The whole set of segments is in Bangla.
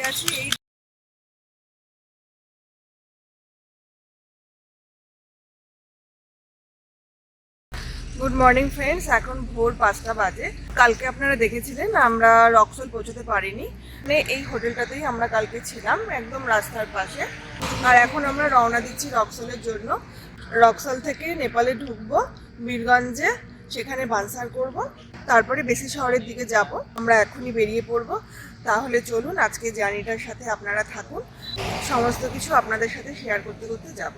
গেছি এই গুড মর্নিং ফ্রেন্ডস, এখন ভোর 5টা বাজে। কালকে আপনারা দেখেছিলেন আমরা রক্সল পৌঁছতে পারিনি, মানে এই হোটেলটাতেই আমরা কালকে ছিলাম একদম রাস্তার পাশে। আর এখন আমরা রওনা দিচ্ছি রক্সলের জন্য। রক্সল থেকে নেপালে ঢুকবো বীরগঞ্জে, সেখানে বানসার করব, তারপরে বেশি শহরের দিকে যাব। আমরা এখনই বেরিয়ে পড়ব। তাহলে চলুন আজকে জার্নিটার সাথে আপনারা থাকুন, সমস্ত কিছু আপনাদের সাথে শেয়ার করতে করতে যাব।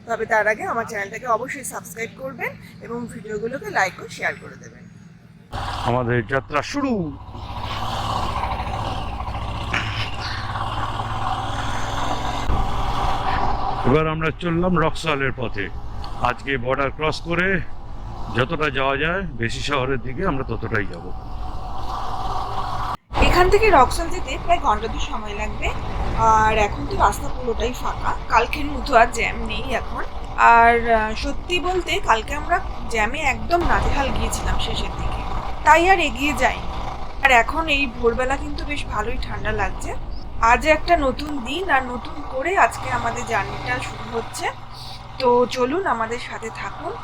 তবে তার আগে আমার চ্যানেলটাকে অবশ্যই সাবস্ক্রাইব করবেন এবং ভিডিওগুলোকে লাইক ও শেয়ার করে দেবেন। আমাদের যাত্রা শুরু। এবার আমরা চললাম রক্সলের পথে। আজকে বর্ডার ক্রস করে যতটা যাওয়া যায় বেশি শহরের দিকে আমরা ততটাই যাব। এখান থেকে রক্সল যেতে প্রায় ঘন্টা 2 সময় লাগবে। আর এখন তো রাস্তা পুরোটাই ফাঁকা, কালকের মতো আর জ্যাম নেই এখন। আর সত্যি বলতে কালকে আমরা জ্যামে একদম নাজেহাল গিয়েছিলাম শেষের দিকে, তাই আর এগিয়ে যাইনি। আর এখন এই ভোরবেলা কিন্তু বেশ ভালোই ঠান্ডা লাগছে। আজ একটা নতুন দিন, আর নতুন করে আজকে আমাদের জার্নিটা শুরু হচ্ছে। তো চলুন আমাদের সাথে থাকুন।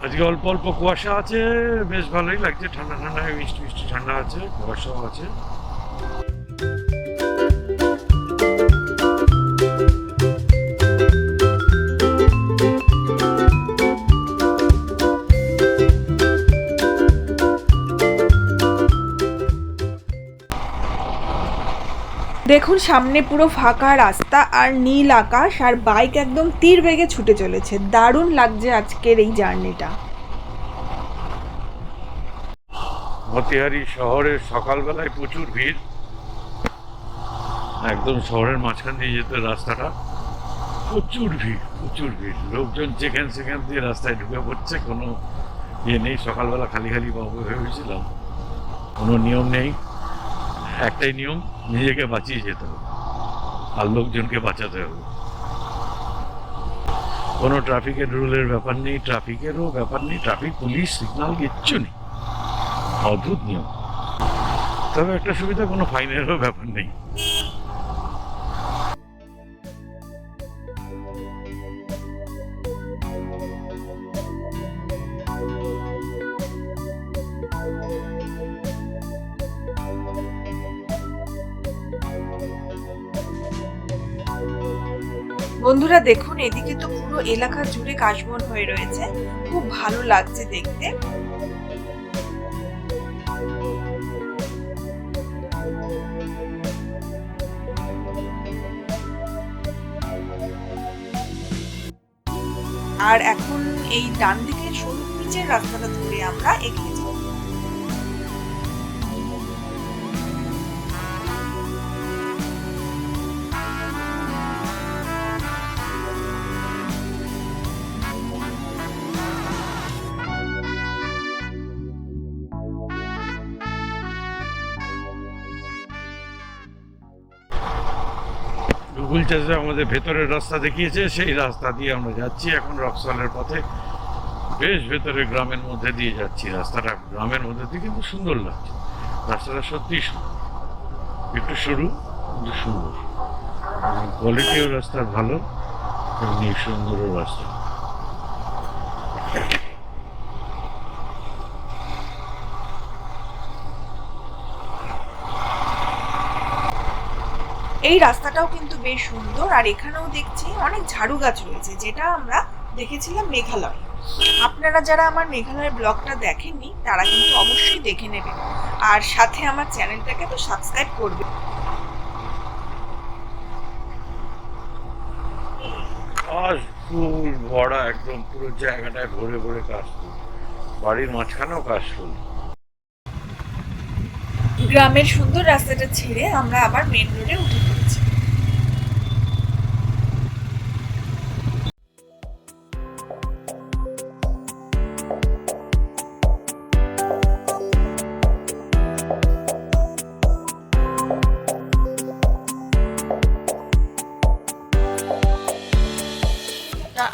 আজকে অল্প অল্প কুয়াশা আছে, বেশ ভালোই লাগছে, ঠান্ডা ঠান্ডা মিষ্টি মিষ্টি ঠান্ডা আছে, কুয়াশাও আছে। দেখুন সামনে পুরো ফাঁকা রাস্তা আর নীল আকাশ, আর বাইক একদম তীর বেগে ছুটে চলেছে। দারুণ লাগছে আজকের এই জার্নিটা। মতিহারি শহরের সকালবেলায় প্রচুর ভিড়, একদম শহরের মাঝখান দিয়ে যেতে রাস্তাটা প্রচুর ভিড়, প্রচুর ভিড়। লোকজন যেখান সেখান দিয়ে রাস্তায় ঢুকে পড়ছে, কোনো ইয়ে নেই। সকালবেলা খালি খালি বাবু ভেবেছিলাম, কোনো নিয়ম নেই। একটাই নিয়ম, নিজেকে বাঁচিয়ে যেতে হবে আর লোকজনকে বাঁচাতে হবে। কোনো ট্রাফিকের রুলের ব্যাপার নেই, ট্রাফিকেরও ব্যাপার নেই, ট্রাফিক পুলিশ সিগন্যাল কিচ্ছু নেই, অদ্ভুত নিয়ম। তবে একটা সুবিধা, কোনো ফাইনেরও ব্যাপার নেই। বন্ধুরা দেখুন, এদিকে তো পুরো এলাকা জুড়ে কাশবন হয়ে রয়েছে, খুব ভালো লাগছে দেখতে। আর এখন এই ডান দিকে সরু নিচের রাস্তাটা ধরে আমরা এগিয়ে যাব। গুগল চার্জে আমাদের ভেতরের রাস্তা দেখিয়েছে, সেই রাস্তা দিয়ে আমরা যাচ্ছি এখন রক্সলের পথে। বেশ ভেতরে গ্রামের মধ্যে দিয়ে যাচ্ছি, রাস্তাটা গ্রামের মধ্যে দিয়ে কিন্তু সুন্দর লাগছে। রাস্তাটা সত্যিই সুন্দর, একটু সরু কিন্তু সুন্দর, কোয়ালিটিও রাস্তার ভালো, এমনি সুন্দরও রাস্তা। এই রাস্তাটাও কিন্তু বেশ সুন্দর। আর এখানেও দেখছি অনেক ঝাড়ু গাছ রয়েছে, যেটা আমরা দেখেছিলাম মেঘালয়। আপনারা যারা আমার মেঘালয়ের ব্লগটা দেখেননি তারা কিন্তু অবশ্যই দেখে নেবেন, আর সাথে আমার চ্যানেলটাকে তো সাবস্ক্রাইব করবেন। কাশফুল ভরা, একদম পুরো জায়গাটায় ভরে ভরে কাশফুল, বাড়ির মাঝখানেও কাশফুল। গ্রামের সুন্দর রাস্তাটা ছেড়ে আমরা আবার মেন রোডে উঠে পড়েছি।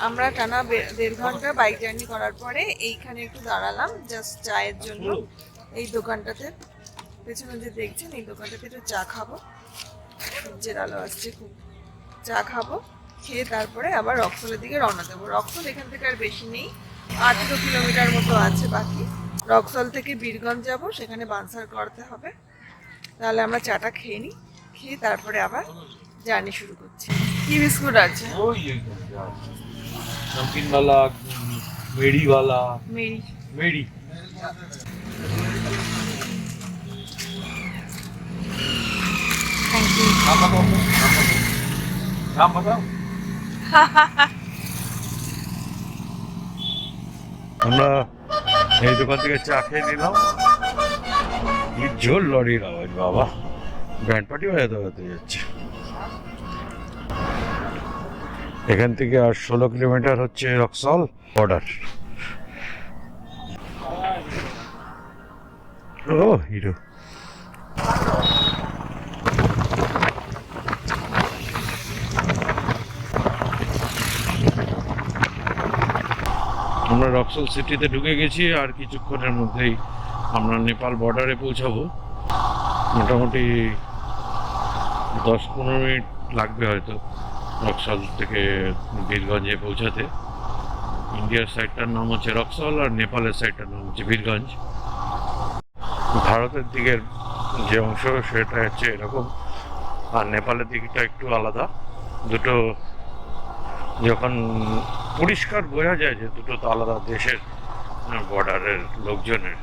আমরা টানা 1.5 ঘন্টা বাইক জার্নি করার পরে এইখানে একটু দাঁড়ালাম জাস্ট চায়ের জন্য। এই দোকানটাতে পেছনে যে দেখছেন এই দোকানটাতে একটু চা খাবো, সূর্যের আলো আসছে খুব, চা খাবো, খেয়ে তারপরে আবার রক্সলের দিকে রওনা দেবো। রক্সল এখান থেকে আর বেশি নেই, 8 কিলোমিটার মতো আছে বাকি। রক্সল থেকে বীরগঞ্জ যাব, সেখানে বানসার করতে হবে। তাহলে আমরা চাটা খেয়ে নিই, খেয়ে তারপরে আবার জার্নি শুরু করছি। কি বিস্কুট আছে? नमकीन वाला, मेरी वाला, মেরি। मेरी। Thank you. नाम बताओ। আমরা এই দোকান থেকে চা খেয়ে নিলাম। কি জোর লরির আওয়াজ বাবা, ব্যান্ড পার্টি বাজাতে বাজাতে যাচ্ছে। এখান থেকে আর 16 কিলোমিটার হচ্ছে রক্সল বর্ডার। ও হিরো। আমরা রক্সল সিটিতে ঢুকে গেছি, আর কিছুক্ষণের মধ্যেই আমরা নেপাল বর্ডারে পৌঁছাবো। মোটামুটি 10-15 মিনিট লাগবে হয়তো রক্সল থেকে বীরগঞ্জে পৌঁছাতে। ইন্ডিয়ার সাইডটার নাম হচ্ছে রক্সল আর নেপালের সাইডটার নাম হচ্ছে বীরগঞ্জ। ভারতের দিকের যে অংশ সেটা হচ্ছে এরকম, আর নেপালের দিকটা একটু আলাদা। দুটো যখন পরিষ্কার বোঝা যায় যে দুটো তো আলাদা দেশের বর্ডারের লোকজনের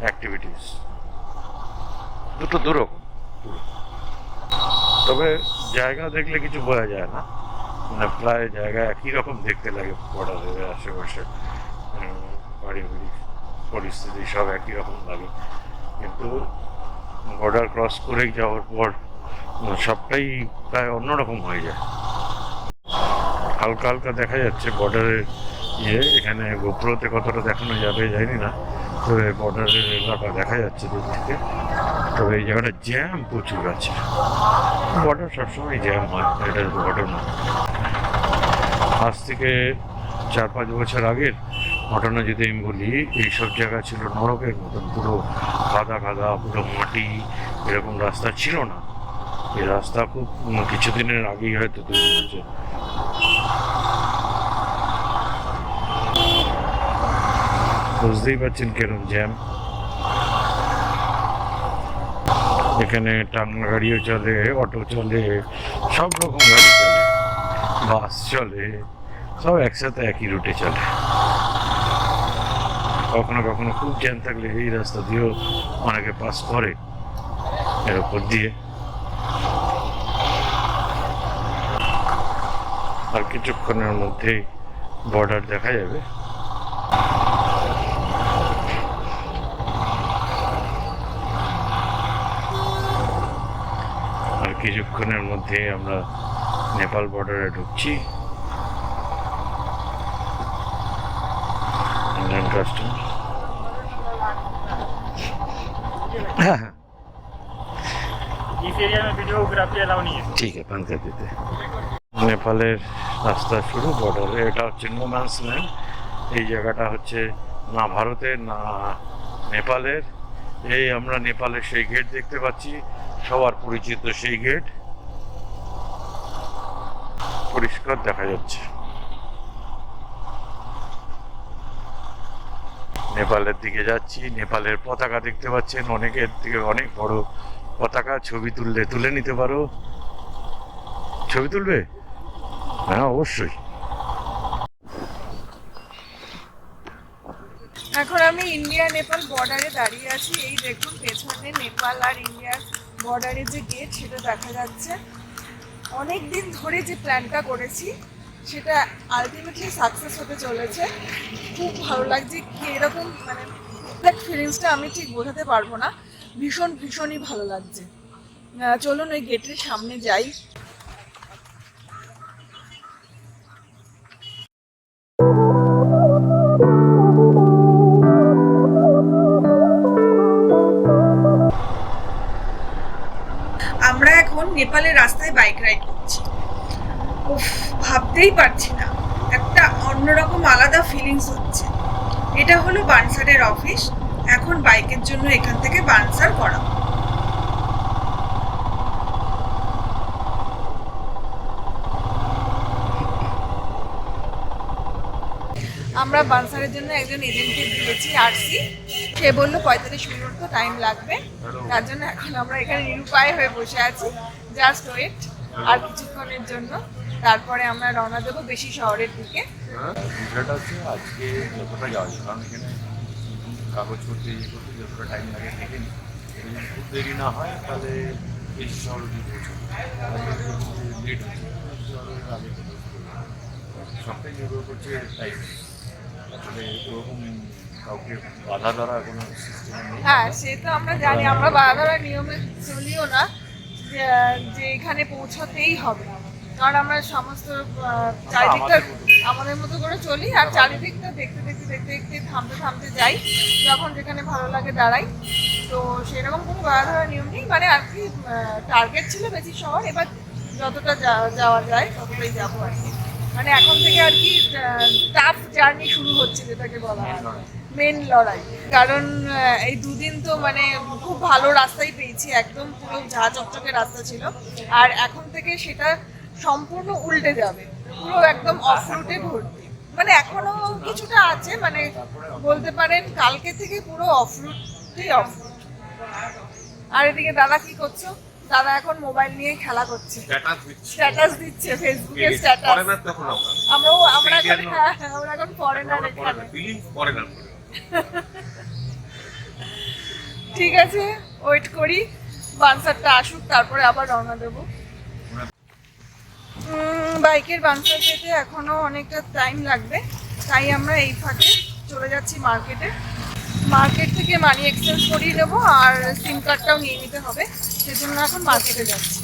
অ্যাক্টিভিটিস, দুটো দুরকম। তবে জায়গা দেখলে কিছু বোঝা যায় না, মানে প্রায় জায়গা একই রকম দেখতে লাগে। বর্ডারের আশেপাশে বাড়ি বাড়ি পরিস্থিতি সব একই রকম লাগে, কিন্তু বর্ডার ক্রস করে যাওয়ার পর সবটাই প্রায় অন্যরকম হয়ে যায়। হালকা হালকা দেখা যাচ্ছে বর্ডারের ইয়ে, এখানে গোপ্রোতে কতটা দেখানো যাবে জানি না, তবে বর্ডারের এলাকা দেখা যাচ্ছে দূর থেকে। তবে এই জায়গাটা জ্যাম প্রচুর আছে, বর্ডার সবসময় জ্যাম হয়, এটা ঘটনা। আজ থেকে 4-5 বছর আগের ঘটনা যদি আমি বলি, এইসব জায়গা ছিল নরকের মতন, পুরো কাদা কাদা, পুরো মাটি, এরকম রাস্তা ছিল না। এই রাস্তা খুব কিছুদিনের আগেই হয়তো তৈরি হয়েছে। বুঝতেই পারছেন কেরম জ্যাম। এখানে টাঙ্গা গাড়িও চলে, অটো চলে, সব রকম গাড়ি চলে, বাস চলে, সব একসাথে একই রুটে চলে। কখনো কখনো খুব জ্যাম থাকলে এই রাস্তা দিয়েও অনেকে পাস করে, এর উপর দিয়ে। আর কিছুক্ষণের মধ্যেই বর্ডার দেখা যাবে। আর কিছুক্ষণের মধ্যে আমরা নেপাল বর্ডারে ঢুকছি। Indian custom. इस एरिया में वीडियोग्राफी अलाउ नहीं है। ठीक है, बंद कर देते। নেপালের রাস্তা শুরু বর্ডারে। এটা হচ্ছে নো ম্যানস ল্যান্ড। এই জায়গাটা হচ্ছে না ভারতের না নেপালের। এই আমরা নেপালের সেই গেট দেখতে পাচ্ছি, সবার পরিচিত সেই গেট, পরিষ্কার দেখা যাচ্ছে। নেপালের দিকে যাচ্ছি, নেপালের পতাকা দেখতে পাচ্ছেন, অনেকের দিকে অনেক বড় পতাকা। ছবি তুলে নিতে পারো। ছবি তুলবে? হ্যাঁ, অবশ্যই। এখন আমি ইন্ডিয়া নেপাল বর্ডারে দাঁড়িয়ে আছি। এই দেখুন পেছনে নেপাল আর ইন্ডিয়ার বর্ডারে যে গেট সেটা দেখা যাচ্ছে। অনেক দিন ধরে যে প্ল্যানটা করেছি সেটা আলটিমেটলি সাকসেস হতে চলেছে। খুব ভালো লাগছে, কি এরকম মানে এক্সাক্ট ফিলিংসটা আমি ঠিক বোঝাতে পারবো না, ভীষণই ভালো লাগছে। চলুন ওই গেটের সামনে যাই। আমরা এখন নেপালের রাস্তায় বাইক রাইড করছি। উফ, ভাবতেই পারছি না, একটা একটা অন্যরকম আলাদা ফিলিংস হচ্ছে। এটা হলো বানসারের অফিস। এখন বাইকের জন্য এখান থেকে বানসার করা। আমরা বানসারের জন্য একজন এজেন্টকে দিয়েছি আরসি। সে বললো 45 মিনিট তো টাইম লাগবে, তার জন্য এখন আমরা এখানে নিরুপায় হয়ে বসে আছি। জাস্ট ওয়েট, আর কিছুক্ষণের জন্য তারপরে আমরা রওনা দেবো বেশি শহরের দিকে। বিষয়টা হচ্ছে আজকে যতটা যাওয়া যায়, কারণ এখানে কাগজপত্র ইয়ে করতে যতটা টাইম লাগে দেখে নিই, যদি খুব দেরি না হয় তাহলে বেশি শহর দিয়ে পৌঁছাবো। লেট হচ্ছে আগে সবটাই নির্ভর করছে টাইম। আসলে ওরকম কাউকে বাধা ধরা কোনো সিস্টেম নেই। হ্যাঁ, সে তো আমরা জানি, আমরা বাধা ধরার নিয়মে চলিও না যে এখানে পৌঁছতেই হবে, কারণ আমরা সমস্ত চারিদিকটা আমাদের মতো করে চলি, আর চারিদিকটা দেখতে দেখতে দেখতে দেখতে থামতে থামতে যাই, যখন যেখানে ভালো লাগে দাঁড়াই। তো সেরকম কোনো বাধা ধরার নিয়ম নেই, মানে আর কি টার্গেট ছিল বেশি শহর, এবার যতটা যাওয়া যায় ততটাই যাবো আর কি। মানে এখন থেকে আর কি টাফ জার্নি শুরু হচ্ছে, যেটাকে বলা হয় মেন লড়াই। কারণ এই দুদিন তো মানে খুব ভালো রাস্তাই পেয়েছি, একদম পুরো ঝা চকচকে রাস্তা ছিল, আর এখন থেকে সেটা সম্পূর্ণ উল্টে যাবে, পুরো একদম অফ রুটে ভর্তি। মানে এখনো কিছুটা আছে, মানে বলতে পারেন কালকে থেকে পুরো অফ রুটই অফ রুট। আর এদিকে দাদা কি করছো? দাদা এখন মোবাইল নিয়ে খেলা করছে, স্ট্যাটাস দিচ্ছে ফেসবুকে স্ট্যাটাস। আমরা এখন ফরেনার এখানে। ঠিক আছে, ওয়েট করি বানসারটা আসুক, তারপরে আবার রওনা দেবো। বাইকের বানসার পেতে এখনো অনেকটা টাইম লাগবে, তাই আমরা এই ফাঁকে চলে যাচ্ছি মার্কেটে। মার্কেট থেকে মানি এক্সচেঞ্জ করিয়ে নেবো, আর সিম কার্ডটাও নিয়ে নিতে হবে, সেজন্য এখন মার্কেটে যাচ্ছি।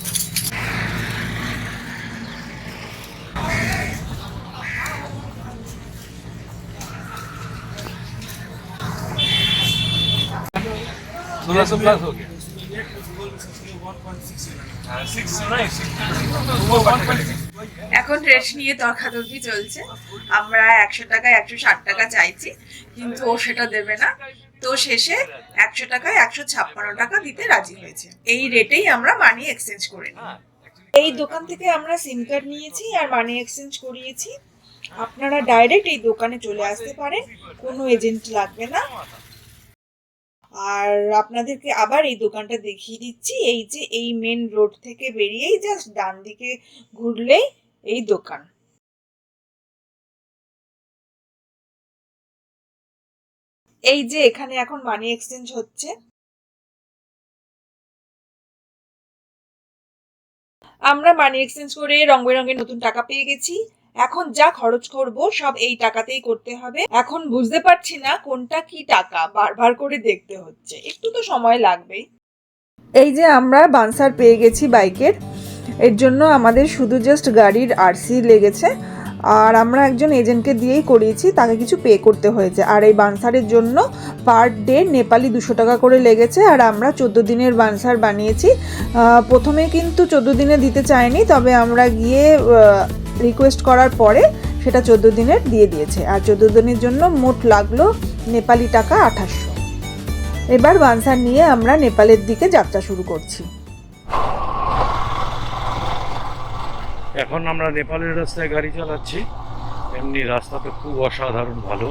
এখন রেট নিয়ে তর্কাতর্কি চলছে। আমরা 100 টাকায় 160 টাকা চাইছি, কিন্তু ও সেটা দেবে না। তো শেষে 100 টাকায় 156 টাকা দিতে রাজি হয়েছে। এই রেটেই আমরা মানি এক্সচেঞ্জ করে নিই। এই দোকান থেকে আমরা সিম কার্ড নিয়েছি আর মানি এক্সচেঞ্জ করিয়েছি। আপনারা ডাইরেক্ট এই দোকানে চলে আসতে পারেন, কোনো এজেন্ট লাগবে না। আর আপনাদেরকে আবার এই দোকানটা দেখিয়ে দিচ্ছি। এই যে এই মেন রোড থেকে বেরিয়েই জাস্ট ডান দিকে ঘুরলেই এই দোকান। এই যে এখানে এখন মানি এক্সচেঞ্জ হচ্ছে। আমরা মানি এক্সচেঞ্জ করে রং বেরঙের নতুন টাকা পেয়ে গেছি। এখন যা খরচ করব সব এই টাকাতেই করতে হবে। এখন বুঝতে পারছি না কোনটা কি টাকা, বারবার করে দেখতে হচ্ছে, একটু তো সময় লাগবেই। এই যে আমরা বানসার পেয়ে গেছি বাইকের, এর জন্য আমাদের শুধু জাস্ট গাড়ির আরসি লেগেছে, আর আমরা একজন এজেন্টকে দিয়েই করিয়েছি, তাকে কিছু পে করতে হয়েছে। আর এই বানসারের জন্য পার ডে নেপালি 200 টাকা করে লেগেছে। আর আমরা 14 দিনের বানসার বানিয়েছি। প্রথমে কিন্তু 14 দিনে দিতে চাইনি, তবে আমরা গিয়ে রিকোয়েস্ট করার পরে সেটা 14 দিনের দিয়ে দিয়েছে। আর 14 দিনের জন্য মোট লাগলো নেপালি টাকা 2800। এবার বানসার নিয়ে আমরা নেপালের দিকে যাত্রা শুরু করছি। এখন আমরা নেপালের রাস্তায় গাড়ি চালাচ্ছি। এমনি রাস্তা তো খুব অসাধারণ ভালো,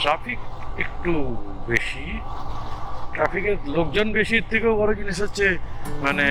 ট্রাফিক একটু বেশি, ট্রাফিকের লোকজন বেশির থেকেও বড় জিনিস হচ্ছে মানে